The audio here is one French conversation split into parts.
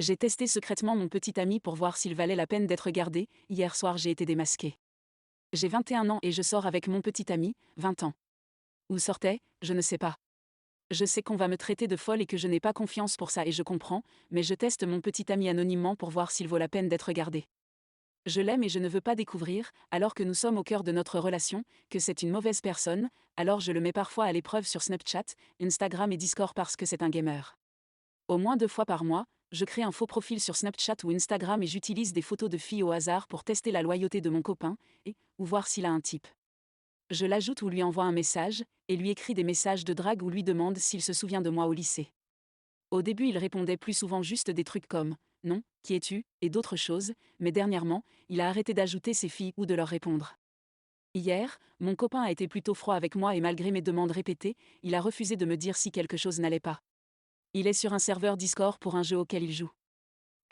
J'ai testé secrètement mon petit ami pour voir s'il valait la peine d'être gardé. Hier soir j'ai été démasqué. J'ai 21 ans et je sors avec mon petit ami, 20 ans. Où sortait, je ne sais pas. Je sais qu'on va me traiter de folle et que je n'ai pas confiance pour ça et je comprends, mais je teste mon petit ami anonymement pour voir s'il vaut la peine d'être gardé. Je l'aime et je ne veux pas découvrir, alors que nous sommes au cœur de notre relation, que c'est une mauvaise personne, alors je le mets parfois à l'épreuve sur Snapchat, Instagram et Discord parce que c'est un gamer. Au moins 2 fois par mois, je crée un faux profil sur Snapchat ou Instagram et j'utilise des photos de filles au hasard pour tester la loyauté de mon copain, ou voir s'il a un type. Je l'ajoute ou lui envoie un message, et lui écris des messages de drague ou lui demande s'il se souvient de moi au lycée. Au début il répondait plus souvent juste des trucs comme « Non, qui es-tu ?» et d'autres choses, mais dernièrement, il a arrêté d'ajouter ces filles ou de leur répondre. Hier, mon copain a été plutôt froid avec moi et malgré mes demandes répétées, il a refusé de me dire si quelque chose n'allait pas. Il est sur un serveur Discord pour un jeu auquel il joue.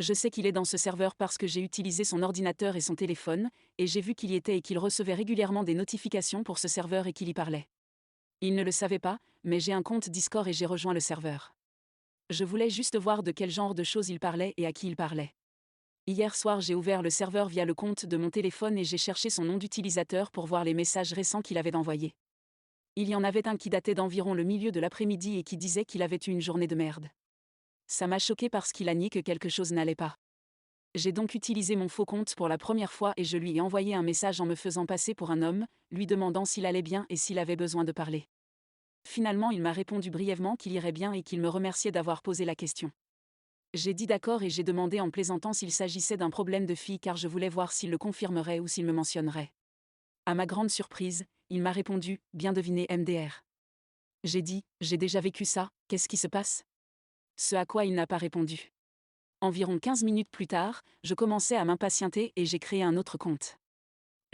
Je sais qu'il est dans ce serveur parce que j'ai utilisé son ordinateur et son téléphone, et j'ai vu qu'il y était et qu'il recevait régulièrement des notifications pour ce serveur et qu'il y parlait. Il ne le savait pas, mais j'ai un compte Discord et j'ai rejoint le serveur. Je voulais juste voir de quel genre de choses il parlait et à qui il parlait. Hier soir j'ai ouvert le serveur via le compte de mon téléphone et j'ai cherché son nom d'utilisateur pour voir les messages récents qu'il avait envoyés. Il y en avait un qui datait d'environ le milieu de l'après-midi et qui disait qu'il avait eu une journée de merde. Ça m'a choqué parce qu'il a nié que quelque chose n'allait pas. J'ai donc utilisé mon faux compte pour la première fois et je lui ai envoyé un message en me faisant passer pour un homme, lui demandant s'il allait bien et s'il avait besoin de parler. Finalement il m'a répondu brièvement qu'il irait bien et qu'il me remerciait d'avoir posé la question. J'ai dit d'accord et j'ai demandé en plaisantant s'il s'agissait d'un problème de fille car je voulais voir s'il le confirmerait ou s'il me mentionnerait. À ma grande surprise, il m'a répondu « Bien deviné MDR ». J'ai dit « J'ai déjà vécu ça, qu'est-ce qui se passe ?» Ce à quoi il n'a pas répondu. Environ 15 minutes plus tard, je commençais à m'impatienter et j'ai créé un autre compte.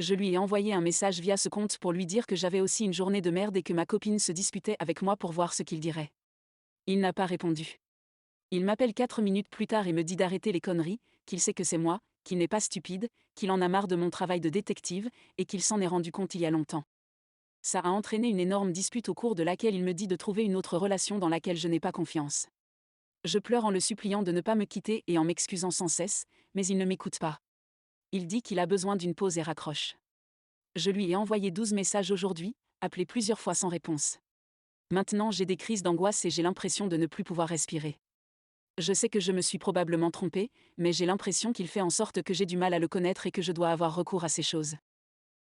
Je lui ai envoyé un message via ce compte pour lui dire que j'avais aussi une journée de merde et que ma copine se disputait avec moi pour voir ce qu'il dirait. Il n'a pas répondu. Il m'appelle 4 minutes plus tard et me dit d'arrêter les conneries, qu'il sait que c'est moi, qu'il n'est pas stupide, qu'il en a marre de mon travail de détective, et qu'il s'en est rendu compte il y a longtemps. Ça a entraîné une énorme dispute au cours de laquelle il me dit de trouver une autre relation dans laquelle je n'ai pas confiance. Je pleure en le suppliant de ne pas me quitter et en m'excusant sans cesse, mais il ne m'écoute pas. Il dit qu'il a besoin d'une pause et raccroche. Je lui ai envoyé 12 messages aujourd'hui, appelé plusieurs fois sans réponse. Maintenant j'ai des crises d'angoisse et j'ai l'impression de ne plus pouvoir respirer. Je sais que je me suis probablement trompée, mais j'ai l'impression qu'il fait en sorte que j'ai du mal à le connaître et que je dois avoir recours à ces choses.